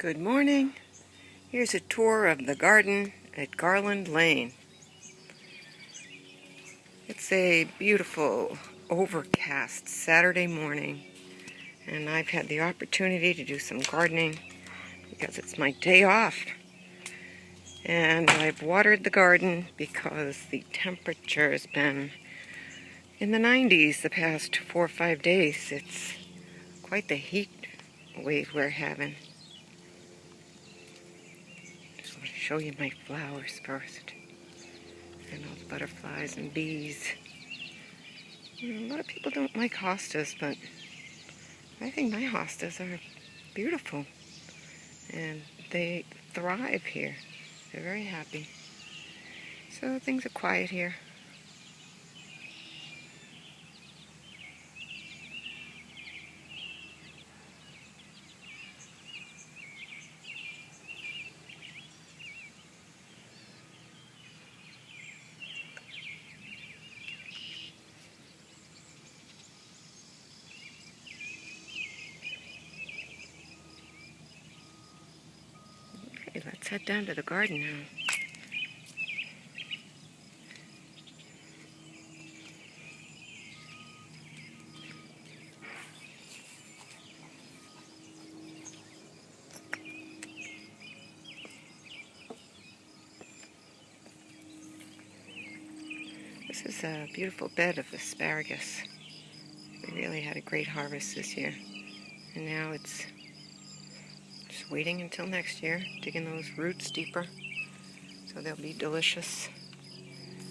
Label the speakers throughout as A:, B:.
A: Good morning. Here's a tour of the garden at Garland Lane. It's a beautiful, overcast Saturday morning, and I've had the opportunity to do some gardening because it's my day off. And I've watered the garden because the temperature has been in the 90s the past 4 or 5 days. It's quite the heat wave we're having. Just want to show you my flowers first. And all the butterflies and bees. A lot of people don't like hostas, but I think my hostas are beautiful. And they thrive here. They're very happy. So things are quiet here. Okay, let's head down to the garden now. This is a beautiful bed of asparagus. We really had a great harvest this year. And now it's just waiting until next year, digging those roots deeper so they'll be delicious.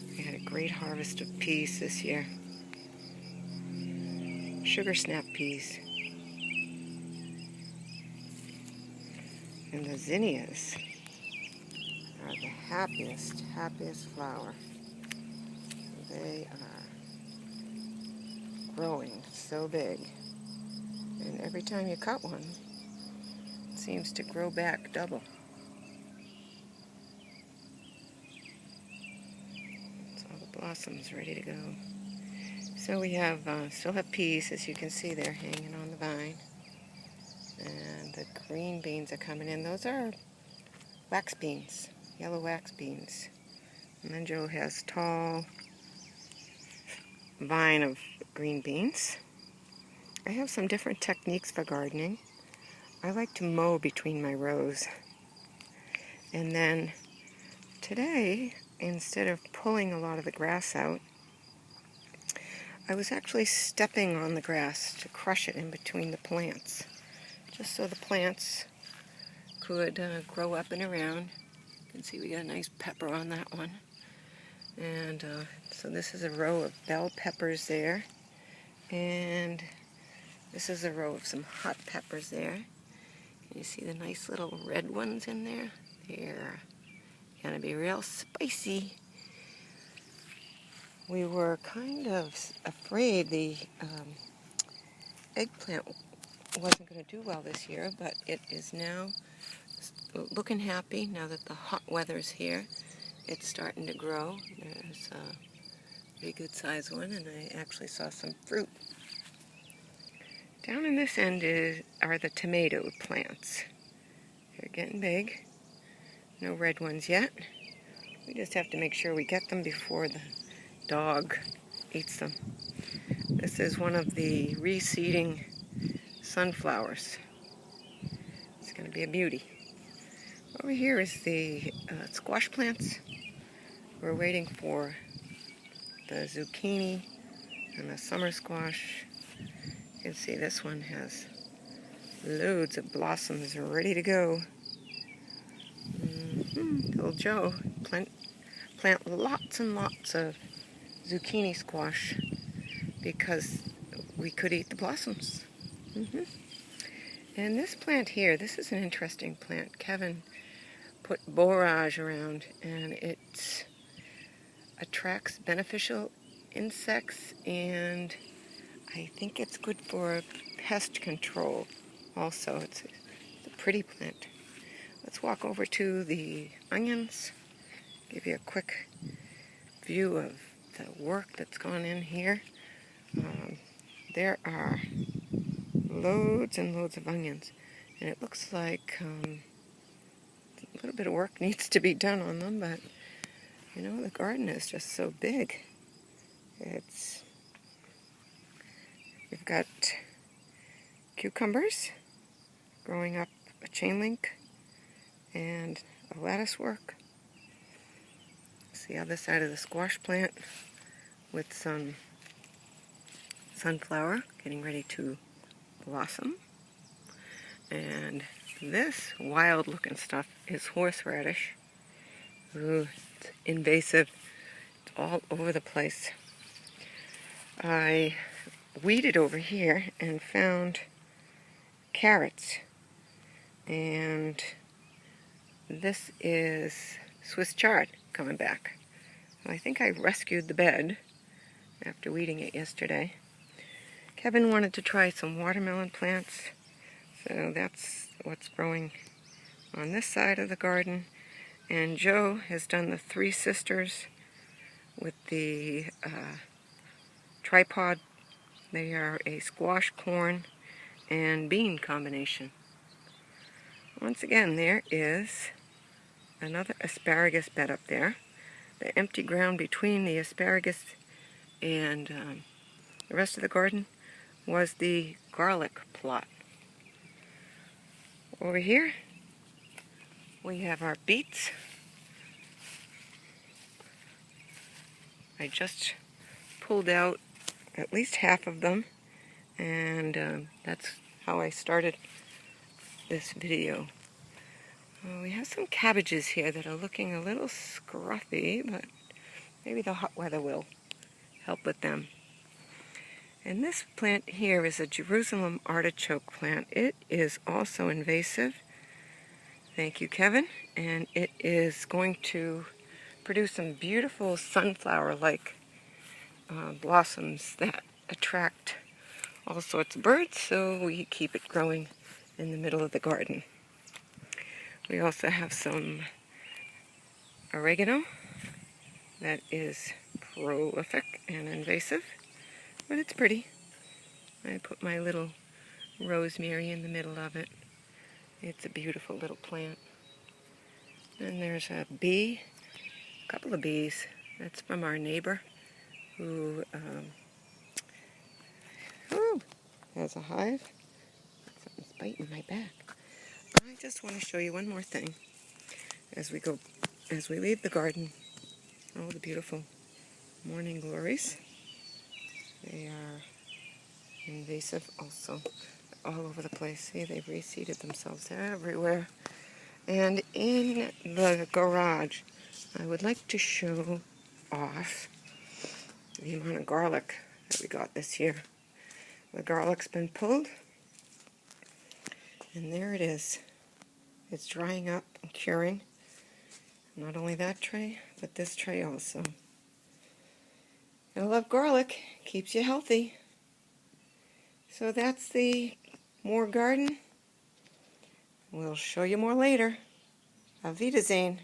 A: We had a great harvest of peas this year. Sugar snap peas. And the zinnias are the happiest flower. They are growing so big. And every time you cut one, it seems to grow back double. So all the blossoms ready to go. So we have still have peas, as you can see there, hanging on the vine. And the green beans are coming in. Those are wax beans, yellow wax beans. And then Joe has tall vine of green beans. I have some different techniques for gardening. I like to mow between my rows. And then today, instead of pulling a lot of the grass out, I was actually stepping on the grass to crush it in between the plants, just so the plants could grow up and around. You can see we got a nice pepper on that one. And so this is a row of bell peppers there. And this is a row of some hot peppers there. Can you see the nice little red ones in there? They're gonna be real spicy. We were kind of afraid the eggplant wasn't going to do well this year, but it is now looking happy now that the hot weather's here. It's starting to grow. There's a pretty good sized one, and I actually saw some fruit. Down in this end are the tomato plants. They're getting big. No red ones yet. We just have to make sure we get them before the dog eats them. This is one of the reseeding sunflowers. It's going to be a beauty. Over here is the squash plants. We're waiting for the zucchini and the summer squash. You can see this one has loads of blossoms ready to go. Little Joe plant lots and lots of zucchini squash because we could eat the blossoms. And this plant here, this is an interesting plant. Kevin put borage around, and it attracts beneficial insects, and I think it's good for pest control also. It's a pretty plant. Let's walk over to the onions, give you a quick view of the work that's gone in here. There are loads and loads of onions. And it looks like a little bit of work needs to be done on them, but you know, the garden is just so big. We've got cucumbers growing up a chain link and a lattice work. It's the other side of the squash plant with some sunflower getting ready to blossom. And this wild looking stuff is horseradish. Ooh, it's invasive. It's all over the place. I weeded over here and found carrots. And this is Swiss chard coming back. I think I rescued the bed after weeding it yesterday. Kevin wanted to try some watermelon plants, so that's what's growing on this side of the garden. And Joe has done the Three Sisters with the tripod. They are a squash, corn, and bean combination. Once again, there is another asparagus bed up there. The empty ground between the asparagus and the rest of the garden was the garlic plot. Over here, we have our beets. I just pulled out at least half of them, and that's how I started this video. We have some cabbages here that are looking a little scruffy, but maybe the hot weather will help with them. And this plant here is a Jerusalem artichoke plant. It is also invasive. Thank you, Kevin. And it is going to produce some beautiful sunflower-like blossoms that attract all sorts of birds, so we keep it growing in the middle of the garden. We also have some oregano that is prolific and invasive, but it's pretty. I put my little rosemary in the middle of it. It's a beautiful little plant. And there's a couple of bees. That's from our neighbor who has a hive. Something's biting my back. I just want to show you one more thing as we leave the garden. Oh, the beautiful morning glories. They are invasive also, all over the place. See, they've reseeded themselves everywhere. And in the garage, I would like to show off the amount of garlic that we got this year. The garlic's been pulled, and there it is. It's drying up and curing. Not only that tray, but this tray also. I love garlic. Keeps you healthy. So that's the more garden. We'll show you more later. Auf Wiedersehen.